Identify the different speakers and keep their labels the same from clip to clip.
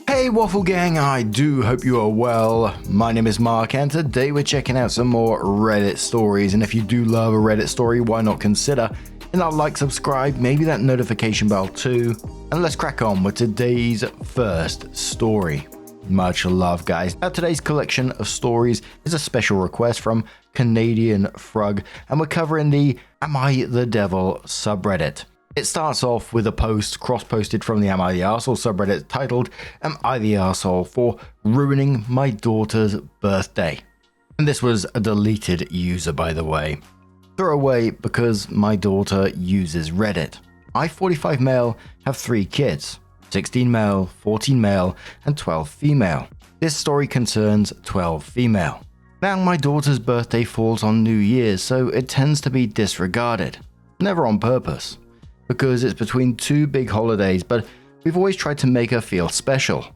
Speaker 1: Hey Waffle Gang, I do hope you are well. My name is Mark and today we're checking out some more Reddit stories, and if you do love a Reddit story, why not consider hitting that like, subscribe, maybe that notification bell too, and let's crack on with today's first story. Much love guys. Now today's collection of stories is a special request from Canadian Frog, and we're covering the AmITheDevil subreddit. It starts off with a post cross-posted from the Am I the Arsehole subreddit titled, "Am I the Arsehole for ruining my daughter's birthday?" And this was a deleted user, by the way. Throwaway because my daughter uses Reddit. I, 45 male, have 3 kids, 16 male, 14 male, and 12 female. This story concerns 12 female. Now my daughter's birthday falls on New Year's, so it tends to be disregarded. Never on purpose, because it's between 2 big holidays, but we've always tried to make her feel special.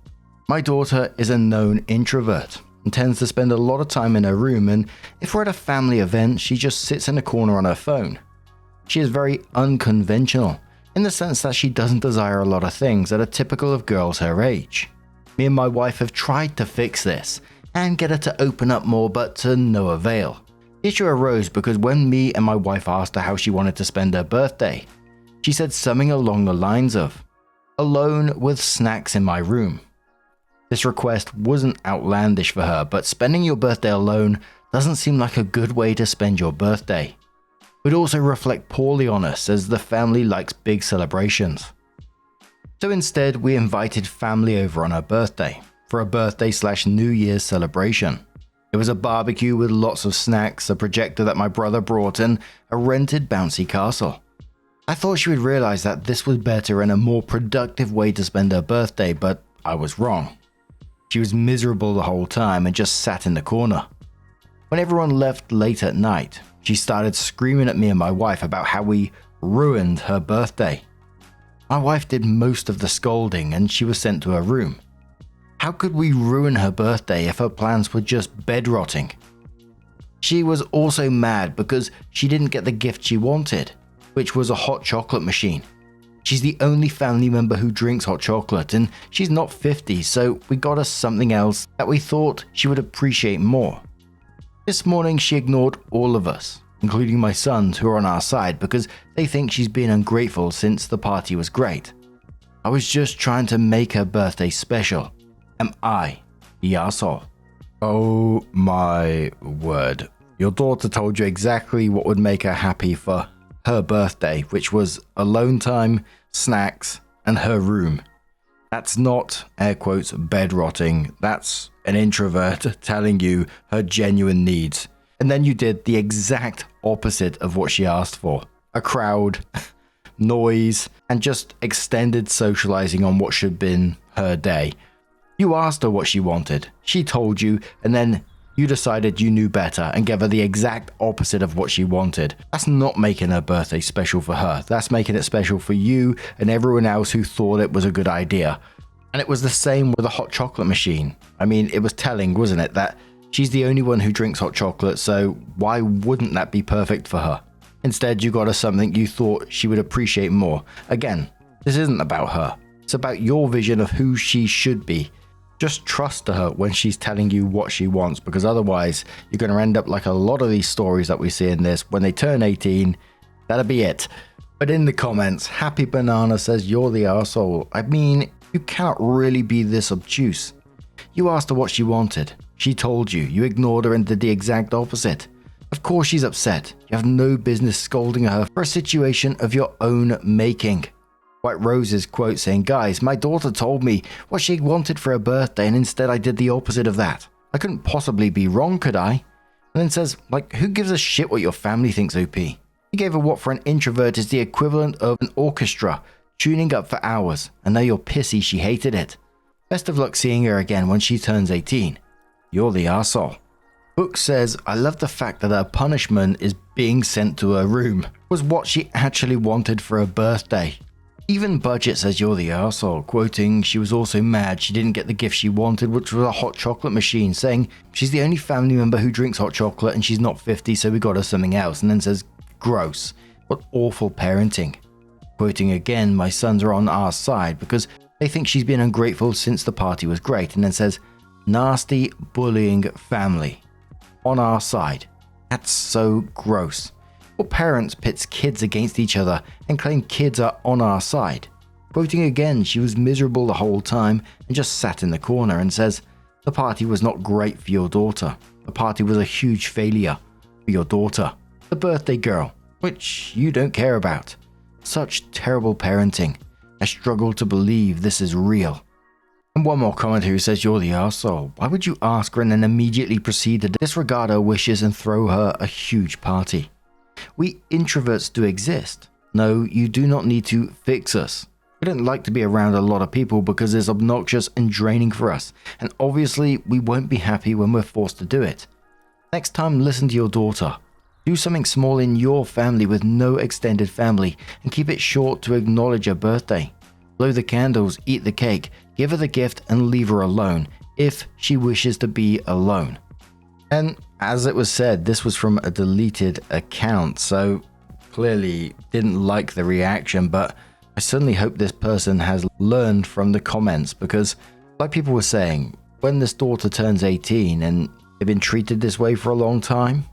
Speaker 1: My daughter is a known introvert and tends to spend a lot of time in her room, and if we're at a family event, she just sits in a corner on her phone. She is very unconventional in the sense that she doesn't desire a lot of things that are typical of girls her age. Me and my wife have tried to fix this and get her to open up more, but to no avail. The issue arose because when me and my wife asked her how she wanted to spend her birthday, she said something along the lines of, "Alone with snacks in my room." This request wasn't outlandish for her, but spending your birthday alone doesn't seem like a good way to spend your birthday. It would also reflect poorly on us, as the family likes big celebrations. So instead, we invited family over on her birthday for a birthday/New Year's celebration. It was a barbecue with lots of snacks, a projector that my brother brought, and a rented bouncy castle. I thought she would realize that this was better and a more productive way to spend her birthday, but I was wrong. She was miserable the whole time and just sat in the corner. When everyone left late at night, she started screaming at me and my wife about how we ruined her birthday. My wife did most of the scolding and she was sent to her room. How could we ruin her birthday if her plans were just bed rotting? She was also mad because she didn't get the gift she wanted, which was a hot chocolate machine. She's the only family member who drinks hot chocolate, and she's not 50, so we got her something else that we thought she would appreciate more. This morning she ignored all of us, including my sons who are on our side, because they think she's been ungrateful since the party was great. I was just trying to make her birthday special. Am I the arsehole? Oh my word. Your daughter told you exactly what would make her happy for her birthday, which was alone time, snacks, and her room. That's not, air quotes, bed rotting. That's an introvert telling you her genuine needs. And then you did the exact opposite of what she asked for. A crowd, noise, and just extended socializing on what should have been her day. You asked her what she wanted. She told you, and then you decided you knew better and gave her the exact opposite of what she wanted. That's not making her birthday special for her. That's making it special for you and everyone else who thought it was a good idea. And it was the same with the hot chocolate machine. I mean, it was telling, wasn't it, that she's the only one who drinks hot chocolate, so why wouldn't that be perfect for her? Instead, you got her something you thought she would appreciate more. Again, this isn't about her. It's about your vision of who she should be. Just trust her when she's telling you what she wants, because otherwise you're going to end up like a lot of these stories that we see in this. When they turn 18, that'll be it. But in the comments, Happy Banana says you're the arsehole. I mean, you cannot really be this obtuse. You asked her what she wanted. She told you. You ignored her and did the exact opposite. Of course she's upset. You have no business scolding her for a situation of your own making. White Rose's quote saying, "Guys, my daughter told me what she wanted for her birthday and instead I did the opposite of that. I couldn't possibly be wrong, could I?" And then says, like, who gives a shit what your family thinks, OP? You gave her what for an introvert is the equivalent of an orchestra tuning up for hours, and now you're pissy she hated it. Best of luck seeing her again when she turns 18. You're the arsehole. Book says, I love the fact that her punishment is being sent to her room. Was what she actually wanted for her birthday. Even Budget says you're the arsehole, quoting, she was also mad she didn't get the gift she wanted, which was a hot chocolate machine, saying she's the only family member who drinks hot chocolate and she's not 50, so we got her something else, and then says, gross, what awful parenting. Quoting again, my sons are on our side because They think she's been ungrateful since the party was great, and then says, nasty bullying family. On our side. That's so gross. What parents pits kids against each other and claim kids are on our side? Quoting again, she was miserable the whole time and just sat in the corner and says, the party was not great for your daughter. The party was a huge failure for your daughter. The birthday girl, which you don't care about. Such terrible parenting. I struggle to believe this is real. And one more commenter who says, you're the arsehole. Why would you ask her and then immediately proceed to disregard her wishes and throw her a huge party? We introverts do exist. No, you do not need to fix us. We don't like to be around a lot of people because it's obnoxious and draining for us, and obviously we won't be happy when we're forced to do it. Next time, listen to your daughter. Do something small in your family with no extended family and keep it short to acknowledge her birthday. Blow the candles, eat the cake, give her the gift and leave her alone if she wishes to be alone. And as it was said, this was from a deleted account, so clearly didn't like the reaction, but I certainly hope this person has learned from the comments, because like people were saying, when this daughter turns 18 and they've been treated this way for a long time,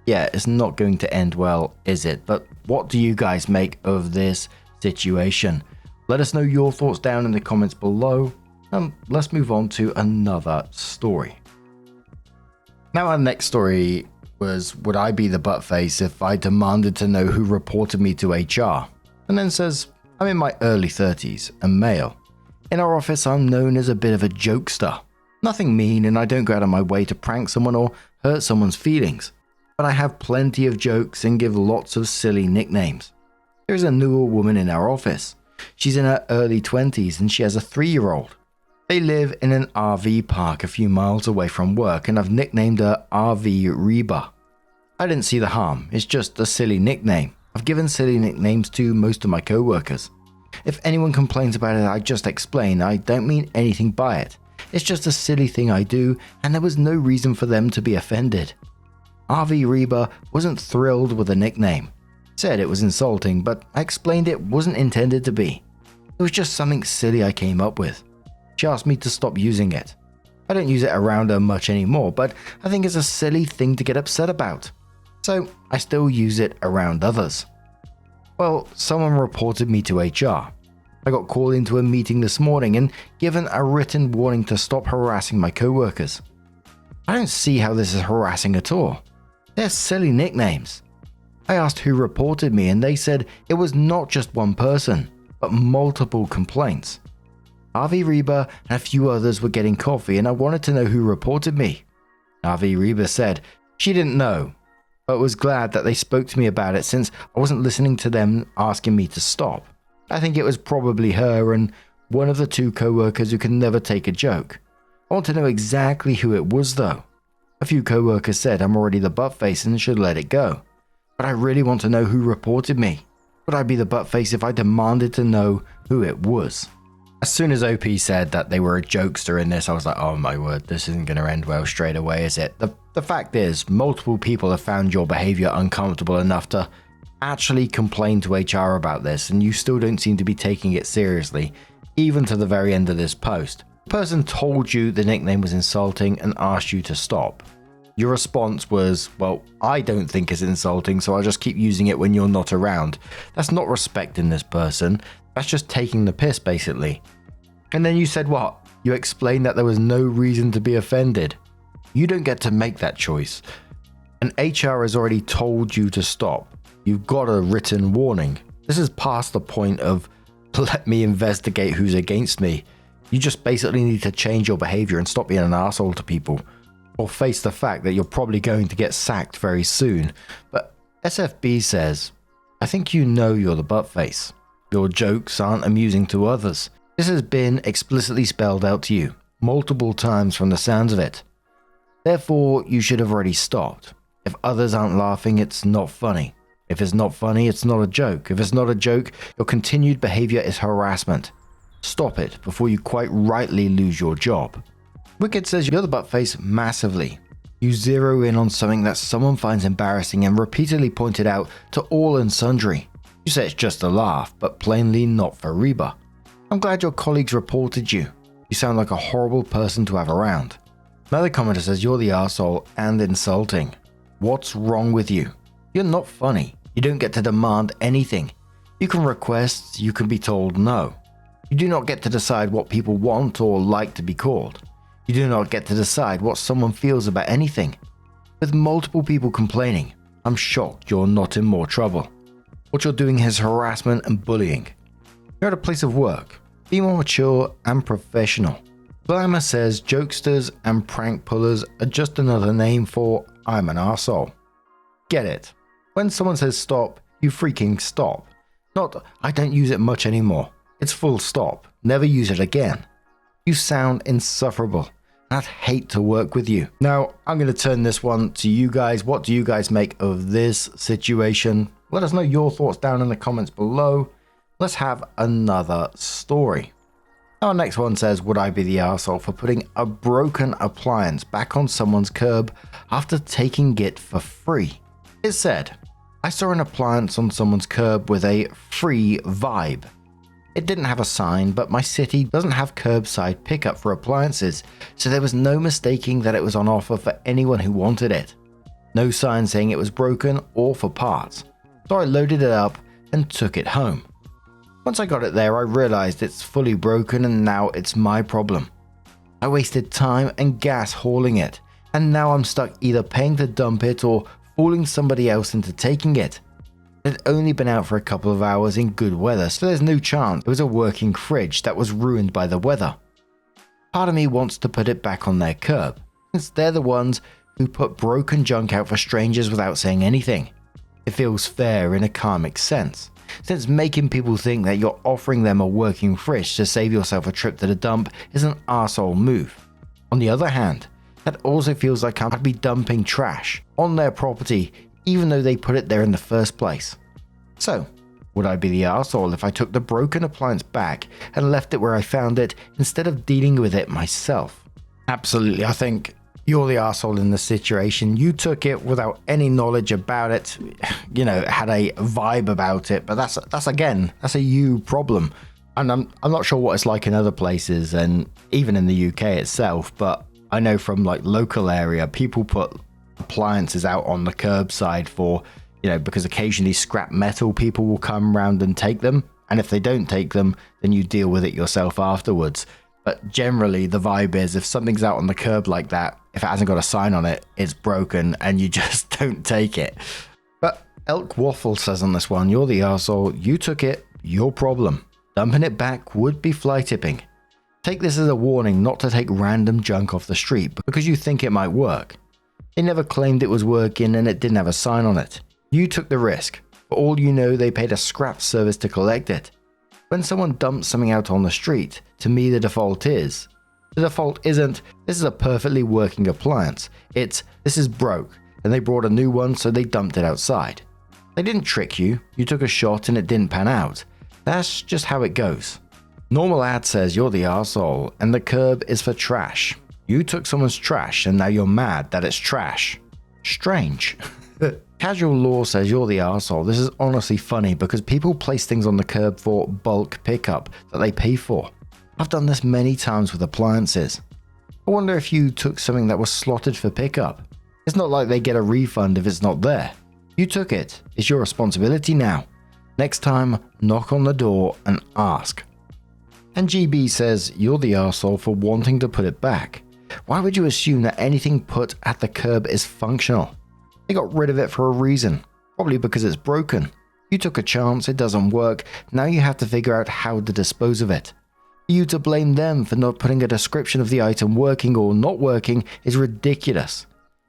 Speaker 1: yeah, it's not going to end well, is it? But what do you guys make of this situation? Let us know your thoughts down in the comments below, and let's move on to another story. Now our next story was, would I be the buttface if I demanded to know who reported me to HR? And then says, I'm in my early 30s and male. In our office, I'm known as a bit of a jokester. Nothing mean, and I don't go out of my way to prank someone or hurt someone's feelings. But I have plenty of jokes and give lots of silly nicknames. There is a newer woman in our office. She's in her early 20s and she has a 3-year-old. They live in an RV park a few miles away from work, and I've nicknamed her RV Reba. I didn't see the harm, it's just a silly nickname. I've given silly nicknames to most of my co-workers. If anyone complains about it, I just explain I don't mean anything by it. It's just a silly thing I do, and there was no reason for them to be offended. RV Reba wasn't thrilled with the nickname. Said it was insulting, but I explained it wasn't intended to be. It was just something silly I came up with. She asked me to stop using it. I don't use it around her much anymore, but I think it's a silly thing to get upset about. So I still use it around others. Well, someone reported me to HR. I got called into a meeting this morning and given a written warning to stop harassing my co-workers. I don't see how this is harassing at all. They're silly nicknames. I asked who reported me and they said it was not just one person, but multiple complaints. RV Reba and a few others were getting coffee and I wanted to know who reported me. RV Reba said she didn't know, but was glad that they spoke to me about it since I wasn't listening to them asking me to stop. I think it was probably her and one of the 2 co-workers who can never take a joke. I want to know exactly who it was though. A few co-workers said I'm already the buttface and should let it go. But I really want to know who reported me. Would I be the buttface if I demanded to know who it was? As soon as OP said that they were a jokester in this, I was like, oh my word, this isn't going to end well straight away, is it? The fact is, multiple people have found your behavior uncomfortable enough to actually complain to HR about this, and you still don't seem to be taking it seriously, even to the very end of this post. The person told you the nickname was insulting and asked you to stop. Your response was, well, I don't think it's insulting, so I'll just keep using it when you're not around. That's not respecting this person. That's just taking the piss, basically. And then you said what? You explained that there was no reason to be offended. You don't get to make that choice. And HR has already told you to stop. You've got a written warning. This is past the point of let me investigate who's against me. You just basically need to change your behavior and stop being an asshole to people. Or face the fact that you're probably going to get sacked very soon. But SFB says, I think you know you're the buttface. Your jokes aren't amusing to others. This has been explicitly spelled out to you, multiple times from the sounds of it. Therefore, you should have already stopped. If others aren't laughing, it's not funny. If it's not funny, it's not a joke. If it's not a joke, your continued behavior is harassment. Stop it before you quite rightly lose your job. Wicked says you're the buttface massively. You zero in on something that someone finds embarrassing and repeatedly point it out to all and sundry. You say it's just a laugh, but plainly not for Reba. I'm glad your colleagues reported you. You sound like a horrible person to have around. Another commenter says you're the arsehole and insulting. What's wrong with you? You're not funny. You don't get to demand anything. You can request, you can be told no. You do not get to decide what people want or like to be called. You do not get to decide what someone feels about anything. With multiple people complaining, I'm shocked you're not in more trouble. What you're doing is harassment and bullying. You're at a place of work. Be more mature and professional. Glamour says jokesters and prank pullers are just another name for I'm an arsehole. Get it. When someone says stop, you freaking stop. Not I don't use it much anymore. It's full stop. Never use it again. You sound insufferable. I'd hate to work with you. Now, I'm going to turn this one to you guys. What do you guys make of this situation? Let us know your thoughts down in the comments below. Let's have another story. Our next one says, would I be the arsehole for putting a broken appliance back on someone's curb after taking it for free? It said, I saw an appliance on someone's curb with a free vibe. It didn't have a sign, but my city doesn't have curbside pickup for appliances, so there was no mistaking that it was on offer for anyone who wanted it. No sign saying it was broken or for parts, so I loaded it up and took it home. Once I got it there, I realized it's fully broken and now it's my problem. I wasted time and gas hauling it, and now I'm stuck either paying to dump it or fooling somebody else into taking it. It had only been out for a couple of hours in good weather, so there's no chance it was a working fridge that was ruined by the weather. Part of me wants to put it back on their curb, since they're the ones who put broken junk out for strangers without saying anything. It feels fair in a karmic sense, since making people think that you're offering them a working fridge to save yourself a trip to the dump is an arsehole move. On the other hand, that also feels like I'd be dumping trash on their property even though they put it there in the first place. So, would I be the arsehole if I took the broken appliance back and left it where I found it instead of dealing with it myself? Absolutely, I think you're the arsehole in this situation. You took it without any knowledge about it, had a vibe about it, but that's a you problem. And I'm not sure what it's like in other places and even in the UK itself, but I know from like local area, people put appliances out on the curbside for, because occasionally scrap metal people will come around and take them. And if they don't take them, then you deal with it yourself afterwards. But generally the vibe is if something's out on the curb like that, if it hasn't got a sign on it, it's broken and you just don't take it. But Elk Waffle says on this one, you're the arsehole, you took it, your problem. Dumping it back would be fly tipping. Take this as a warning not to take random junk off the street because you think it might work. They never claimed it was working and it didn't have a sign on it. You took the risk. For all you know, they paid a scrap service to collect it. When someone dumps something out on the street, to me the default is. The default isn't, this is a perfectly working appliance. It's, this is broke, and they brought a new one so they dumped it outside. They didn't trick you, you took a shot and it didn't pan out. That's just how it goes. Normal ad says you're the arsehole and the curb is for trash. You took someone's trash and now you're mad that it's trash. Strange. Casual Law says you're the arsehole. This is honestly funny because people place things on the curb for bulk pickup that they pay for. I've done this many times with appliances. I wonder if you took something that was slotted for pickup. It's not like they get a refund if it's not there. You took it. It's your responsibility now. Next time, knock on the door and ask. And GB says you're the arsehole for wanting to put it back. Why would you assume that anything put at the curb is functional? They got rid of it for a reason, probably because it's broken. You took a chance, it doesn't work, now you have to figure out how to dispose of it. For you to blame them for not putting a description of the item working or not working is ridiculous.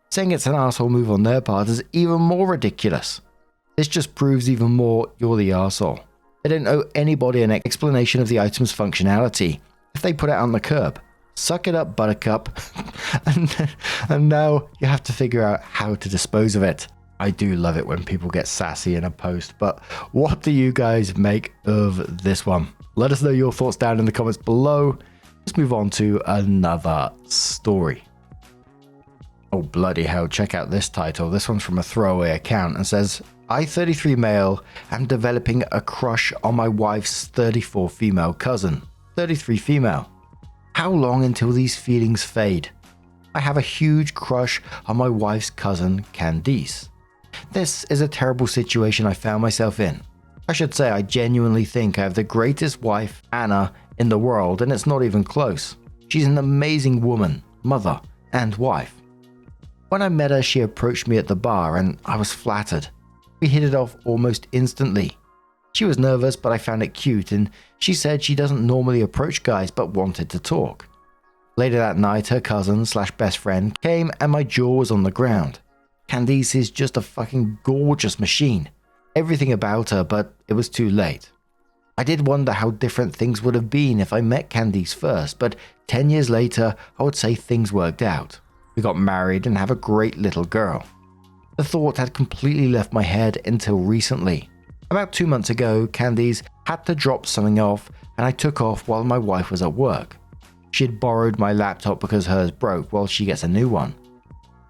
Speaker 1: Saying it's an arsehole move on their part is even more ridiculous. This just proves even more you're the arsehole. They don't owe anybody an explanation of the item's functionality if they put it on the curb. Suck it up, buttercup. and now you have to figure out how to dispose of it. I do love it when people get sassy in a post, but what do you guys make of this one? Let us know your thoughts down in the comments below. Let's move on to another story. Oh, bloody hell, check out this title. This one's from a throwaway account and says, I, 33 male, am developing a crush on my wife's 34 female cousin, 33 female. How long until these feelings fade? I have a huge crush on my wife's cousin, Candice. This is a terrible situation I found myself in. I should say I genuinely think I have the greatest wife, Anna, in the world, and it's not even close. She's an amazing woman, mother, and wife. When I met her, she approached me at the bar and I was flattered. We hit it off almost instantly. She was nervous, but I found it cute, and she said she doesn't normally approach guys but wanted to talk. Later that night, her cousin/best friend came and my jaw was on the ground. Candice is just a fucking gorgeous machine. Everything about her, but it was too late. I did wonder how different things would have been if I met Candice first, but 10 years later, I would say things worked out. We got married and have a great little girl. The thought had completely left my head until recently. About 2 months ago, Candice had to drop something off and I took off while my wife was at work. She had borrowed my laptop because hers broke while she gets a new one.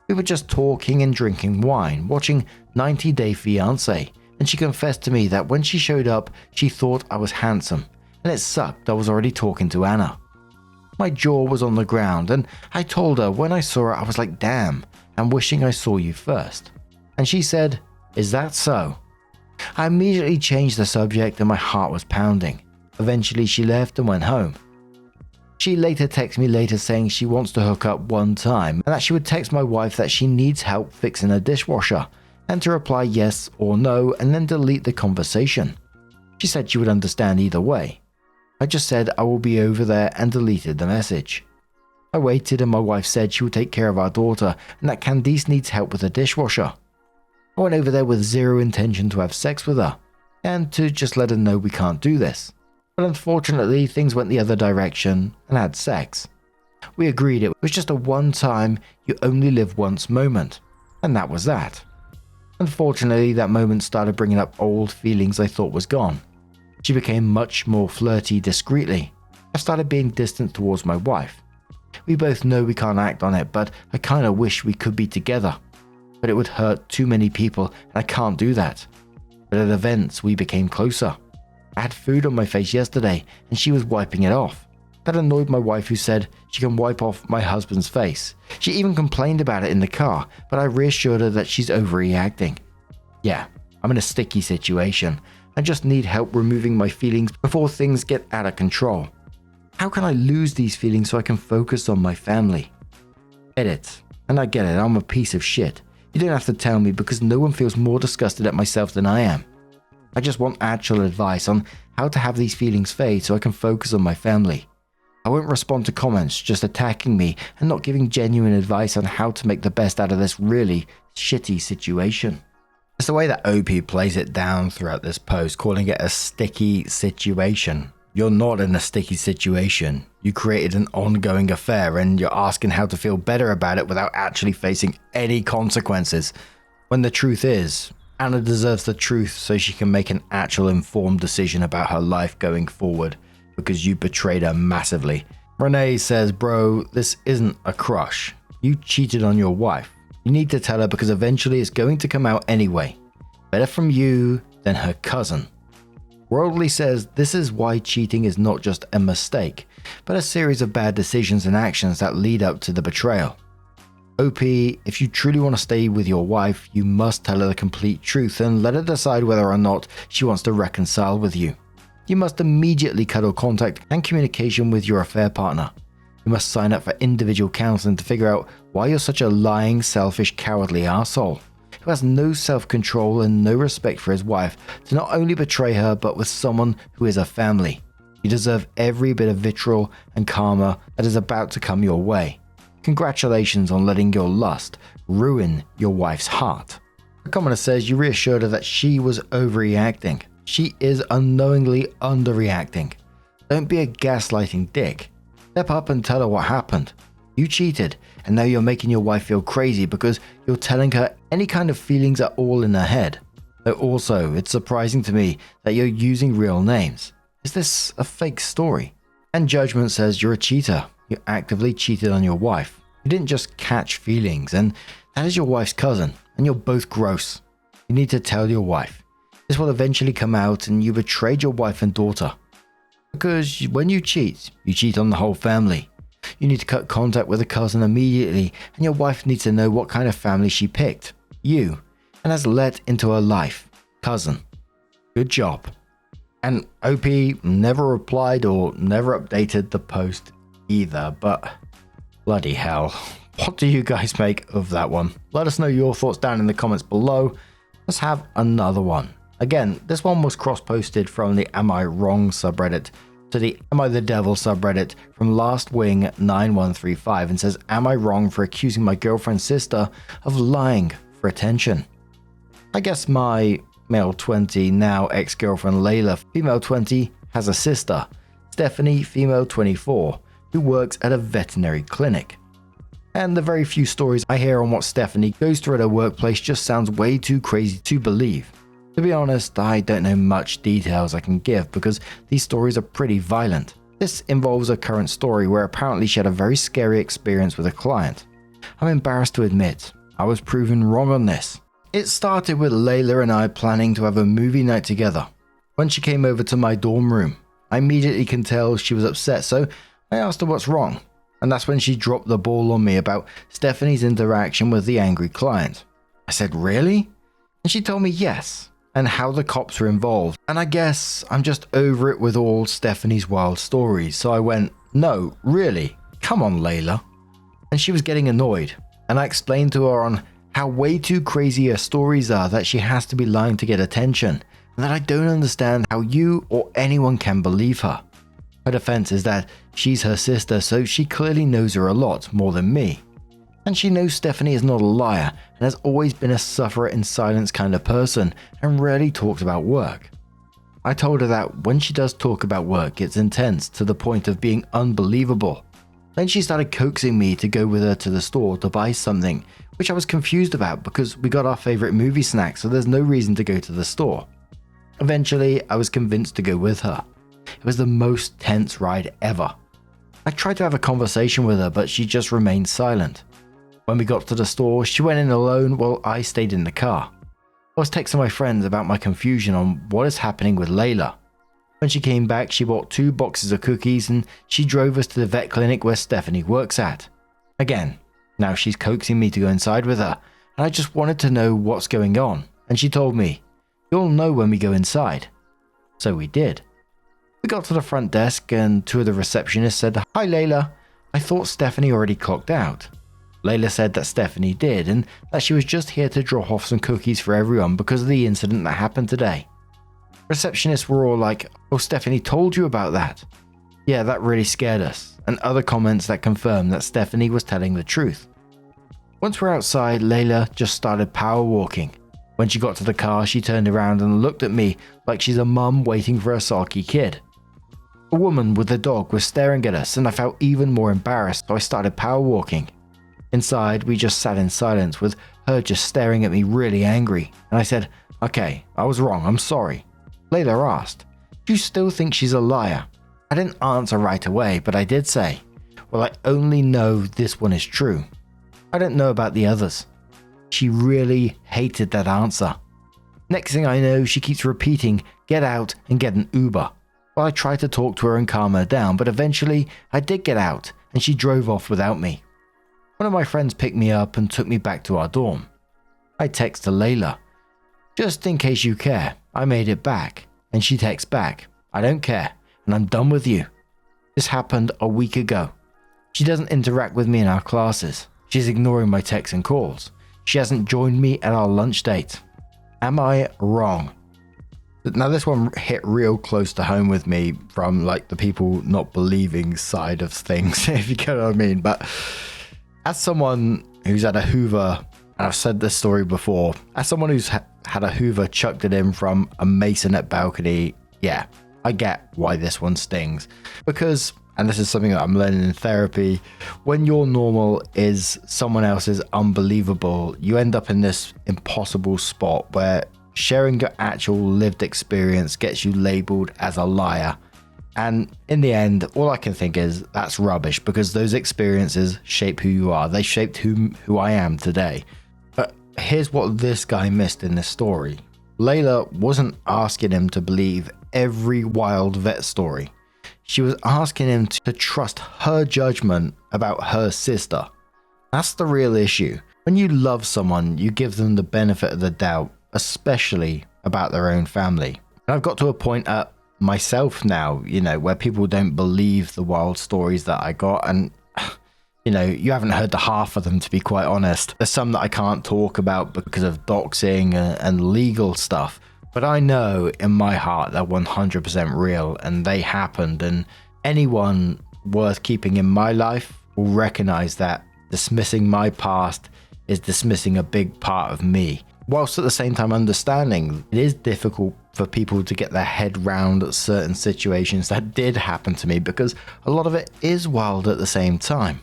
Speaker 1: We were just talking and drinking wine, watching 90 Day Fiancé, and she confessed to me that when she showed up, she thought I was handsome, and it sucked I was already talking to Anna. My jaw was on the ground, and I told her when I saw her I was like, damn, I'm wishing I saw you first. And she said, is that so? I immediately changed the subject and my heart was pounding. Eventually she left and went home. She later texted me later saying she wants to hook up one time and that she would text my wife that she needs help fixing a dishwasher and to reply yes or no and then delete the conversation. She said she would understand either way. I just said I will be over there and deleted the message. I waited and my wife said she would take care of our daughter and that Candice needs help with the dishwasher. I went over there with zero intention to have sex with her and to just let her know we can't do this. But unfortunately things went the other direction and had sex. We agreed it was just a one-time, you only live once moment, and that was that. Unfortunately that moment started bringing up old feelings I thought was gone. She became much more flirty discreetly. I started being distant towards my wife. We both know we can't act on it, but I kinda wish we could be together. But it would hurt too many people and I can't do that. But at events we became closer. I had food on my face yesterday and she was wiping it off. That annoyed my wife who said she can wipe off my husband's face. She even complained about it in the car, but I reassured her that she's overreacting. Yeah, I'm in a sticky situation. I just need help removing my feelings before things get out of control. How can I lose these feelings so I can focus on my family? Edit. And I get it, I'm a piece of shit. You don't have to tell me because no one feels more disgusted at myself than I am. I just want actual advice on how to have these feelings fade so I can focus on my family. I won't respond to comments just attacking me and not giving genuine advice on how to make the best out of this really shitty situation. It's the way that OP plays it down throughout this post, calling it a sticky situation. You're not in a sticky situation. You created an ongoing affair and you're asking how to feel better about it without actually facing any consequences. When the truth is, Anna deserves the truth so she can make an actual informed decision about her life going forward because you betrayed her massively. Renee says, bro, this isn't a crush. You cheated on your wife. You need to tell her because eventually it's going to come out anyway. Better from you than her cousin. Worldly says this is why cheating is not just a mistake, but a series of bad decisions and actions that lead up to the betrayal. OP, if you truly want to stay with your wife, you must tell her the complete truth and let her decide whether or not she wants to reconcile with you. You must immediately cut all contact and communication with your affair partner. You must sign up for individual counseling to figure out why you're such a lying, selfish, cowardly arsehole who has no self-control and no respect for his wife to not only betray her but with someone who is a family. You deserve every bit of vitriol and karma that is about to come your way. Congratulations on letting your lust ruin your wife's heart. A commenter says you reassured her that she was overreacting. She is unknowingly underreacting. Don't be a gaslighting dick. Step up and tell her what happened. You cheated, and now you're making your wife feel crazy because you're telling her any kind of feelings are all in her head. Though also, it's surprising to me that you're using real names. Is this a fake story? And Judgment says you're a cheater. You actively cheated on your wife. You didn't just catch feelings, and that is your wife's cousin, and you're both gross. You need to tell your wife. This will eventually come out and you betrayed your wife and daughter. Because when you cheat on the whole family. You need to cut contact with a cousin immediately, and your wife needs to know what kind of family she picked, you, and has let into her life. Cousin. Good job. And OP never replied or never updated the post either, but bloody hell. What do you guys make of that one? Let us know your thoughts down in the comments below. Let's have another one. Again, this one was cross-posted from the Am I Wrong subreddit to the AmITheDevil subreddit from LastWing9135 and says, am I wrong for accusing my girlfriend's sister of lying for attention? I guess my male 20, now ex-girlfriend Layla, female 20, has a sister, Stephanie, female 24, who works at a veterinary clinic. And the very few stories I hear on what Stephanie goes through at her workplace just sounds way too crazy to believe. To be honest, I don't know much details I can give because these stories are pretty violent. This involves a current story where apparently she had a very scary experience with a client. I'm embarrassed to admit, I was proven wrong on this. It started with Layla and I planning to have a movie night together. When she came over to my dorm room, I immediately can tell she was upset, so I asked her what's wrong. And that's when she dropped the ball on me about Stephanie's interaction with the angry client. I said, really? And she told me yes, and how the cops were involved. And I guess I'm just over it with all Stephanie's wild stories. So I went, no, really? Come on, Layla. And she was getting annoyed. And I explained to her on how way too crazy her stories are that she has to be lying to get attention. And that I don't understand how you or anyone can believe her. Her defense is that she's her sister, so she clearly knows her a lot more than me. And she knows Stephanie is not a liar and has always been a sufferer in silence kind of person and rarely talks about work. I told her that when she does talk about work, it's intense to the point of being unbelievable. Then she started coaxing me to go with her to the store to buy something, which I was confused about because we got our favorite movie snack, so there's no reason to go to the store. Eventually, I was convinced to go with her. It was the most tense ride ever. I tried to have a conversation with her, but she just remained silent. When we got to the store, she went in alone while I stayed in the car. I was texting my friends about my confusion on what is happening with Layla. When she came back, she bought 2 boxes of cookies and she drove us to the vet clinic where Stephanie works at. Again, now she's coaxing me to go inside with her, and I just wanted to know what's going on, and she told me, you'll know when we go inside. So we did. We got to the front desk and 2 of the receptionists said, hi Layla, I thought Stephanie already clocked out. Layla said that Stephanie did and that she was just here to drop off some cookies for everyone because of the incident that happened today. Receptionists were all like, oh, Stephanie told you about that. Yeah, that really scared us, and other comments that confirmed that Stephanie was telling the truth. Once we're outside, Layla just started power walking. When she got to the car, she turned around and looked at me like she's a mum waiting for a sulky kid. A woman with a dog was staring at us and I felt even more embarrassed, so I started power walking. Inside, we just sat in silence with her just staring at me really angry, and I said, okay, I was wrong, I'm sorry. Layla asked, do you still think she's a liar? I didn't answer right away, but I did say, well, I only know this one is true. I don't know about the others. She really hated that answer. Next thing I know, she keeps repeating, get out and get an Uber. Well, I tried to talk to her and calm her down, but eventually I did get out and she drove off without me. One of my friends picked me up and took me back to our dorm. I texted Layla, just in case you care, I made it back. And she texts back, I don't care, and I'm done with you. This happened a week ago. She doesn't interact with me in our classes. She's ignoring my texts and calls. She hasn't joined me at our lunch date. Am I wrong? Now this one hit real close to home with me from like the people not believing side of things, if you get what I mean. But as someone who's had a Hoover, and I've said this story before, as someone who's had a Hoover chucked it in from a masonette balcony, yeah, I get why this one stings. Because, and this is something that I'm learning in therapy, when your normal is someone else's unbelievable, you end up in this impossible spot where sharing your actual lived experience gets you labeled as a liar. And in the end, all I can think is that's rubbish because those experiences shape who you are. They shaped who I am today. But here's what this guy missed in this story. Layla wasn't asking him to believe every wild vet story. She was asking him to trust her judgment about her sister. That's the real issue. When you love someone, you give them the benefit of the doubt, especially about their own family. And I've got to a point at myself now, where people don't believe the wild stories that I got. And, you haven't heard the half of them, to be quite honest. There's some that I can't talk about because of doxing and legal stuff. But I know in my heart they're 100% real and they happened. And anyone worth keeping in my life will recognize that dismissing my past is dismissing a big part of me. Whilst at the same time understanding it is difficult for people to get their head round certain situations that did happen to me, because a lot of it is wild at the same time.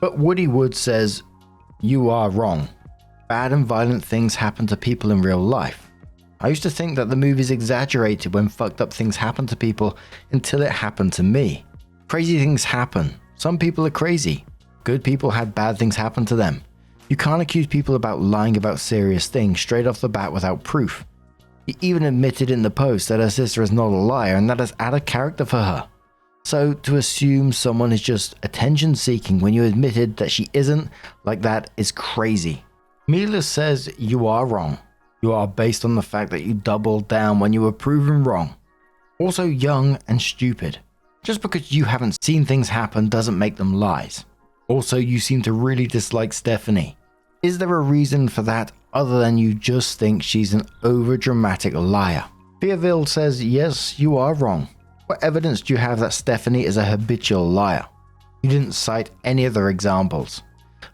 Speaker 1: But Woody Wood says, you are wrong. Bad and violent things happen to people in real life. I used to think that the movies exaggerated when fucked up things happen to people until it happened to me. Crazy things happen. Some people are crazy. Good people had bad things happen to them. You can't accuse people about lying about serious things straight off the bat without proof. He even admitted in the post that her sister is not a liar and that is out of character for her. So to assume someone is just attention seeking when you admitted that she isn't like that is crazy. Mila says you are wrong. You are based on the fact that you doubled down when you were proven wrong. Also young and stupid. Just because you haven't seen things happen doesn't make them lies. Also, you seem to really dislike Stephanie. Is there a reason for that other than you just think she's an overdramatic liar? Pierreville says, yes, you are wrong. What evidence do you have that Stephanie is a habitual liar? You didn't cite any other examples.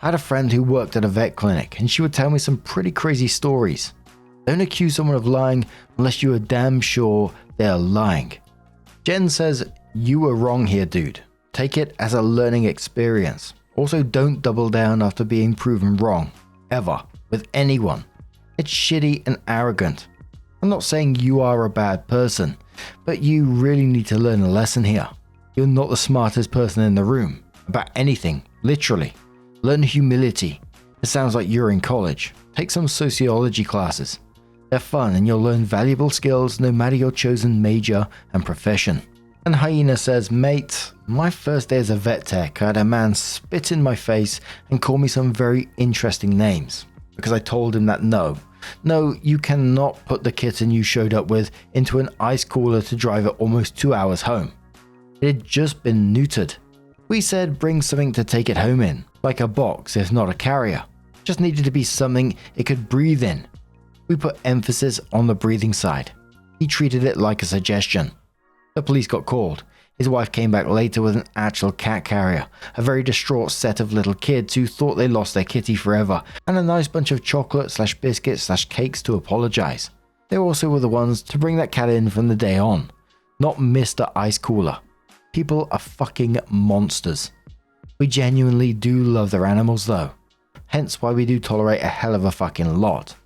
Speaker 1: I had a friend who worked at a vet clinic and she would tell me some pretty crazy stories. Don't accuse someone of lying unless you are damn sure they are lying. Jen says, you were wrong here, dude. Take it as a learning experience. Also, don't double down after being proven wrong, ever, with anyone. It's shitty and arrogant. I'm not saying you are a bad person, but you really need to learn a lesson here. You're not the smartest person in the room, about anything, literally. Learn humility. It sounds like you're in college. Take some sociology classes. They're fun and you'll learn valuable skills no matter your chosen major and profession. And Hyena says, mate, my first day as a vet tech, I had a man spit in my face and call me some very interesting names. Because I told him that no, you cannot put the kitten you showed up with into an ice cooler to drive it almost 2 hours home. It had just been neutered. We said bring something to take it home in, like a box if not a carrier. Just needed to be something it could breathe in. We put emphasis on the breathing side. He treated it like a suggestion. The police got called. His wife came back later with an actual cat carrier, a very distraught set of little kids who thought they lost their kitty forever, and a nice bunch of chocolate/biscuits/cakes to apologize. They also were the ones to bring that cat in from the day on, not Mr. Ice Cooler. People are fucking monsters. We genuinely do love their animals though, hence why we do tolerate a hell of a fucking lot.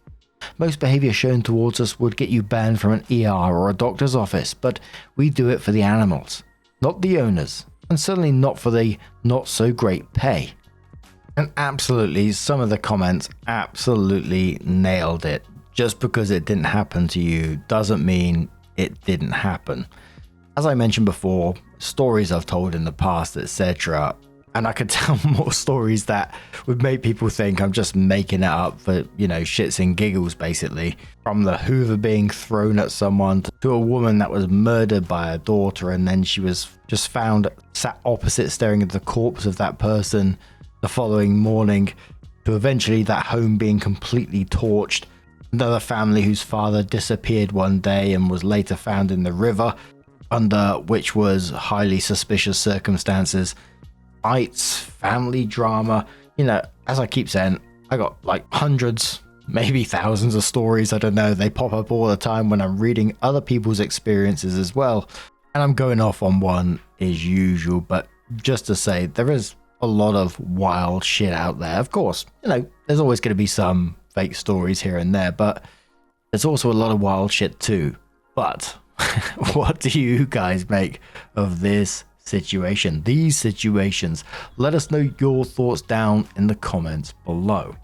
Speaker 1: Most behavior shown towards us would get you banned from an ER or a doctor's office, but we do it for the animals, not the owners, and certainly not for the not so great pay. And absolutely, some of the comments absolutely nailed it. Just because it didn't happen to you doesn't mean it didn't happen. As I mentioned before, stories I've told in the past, etc. And I could tell more stories that would make people think I'm just making it up for, shits and giggles, basically. From the Hoover being thrown at someone to a woman that was murdered by her daughter and then she was just found sat opposite staring at the corpse of that person the following morning, to eventually that home being completely torched. Another family whose father disappeared one day and was later found in the river, under which was highly suspicious circumstances. Fights, family drama, as I keep saying, I got like hundreds, maybe thousands of stories, I don't know, they pop up all the time when I'm reading other people's experiences as well. And I'm going off on one as usual, but just to say, there is a lot of wild shit out there. Of course, there's always going to be some fake stories here and there, but there's also a lot of wild shit too. But what do you guys make of this situation, these situations? Let us know your thoughts down in the comments below.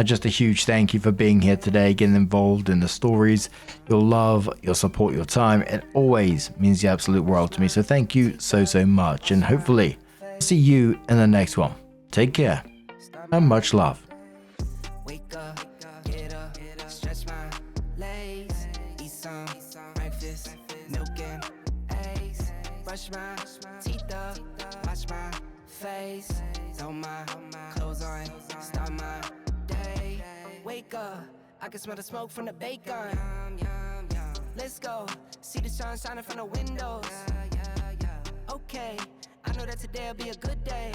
Speaker 1: Just a huge thank you for being here today, getting involved in the stories. Your love, your support, your time, it always means the absolute world to me. So thank you so much. And hopefully I'll see you in the next one. Take care and much love.
Speaker 2: Wake up, get up, stretch my legs, eat some breakfast, milk and eggs, brush my teeth up, wash my face, throw my clothes on, start my day. Wake up, I can smell the smoke from the bacon. Let's go, see the sun shining from the windows. Okay, I know that today'll be a good day.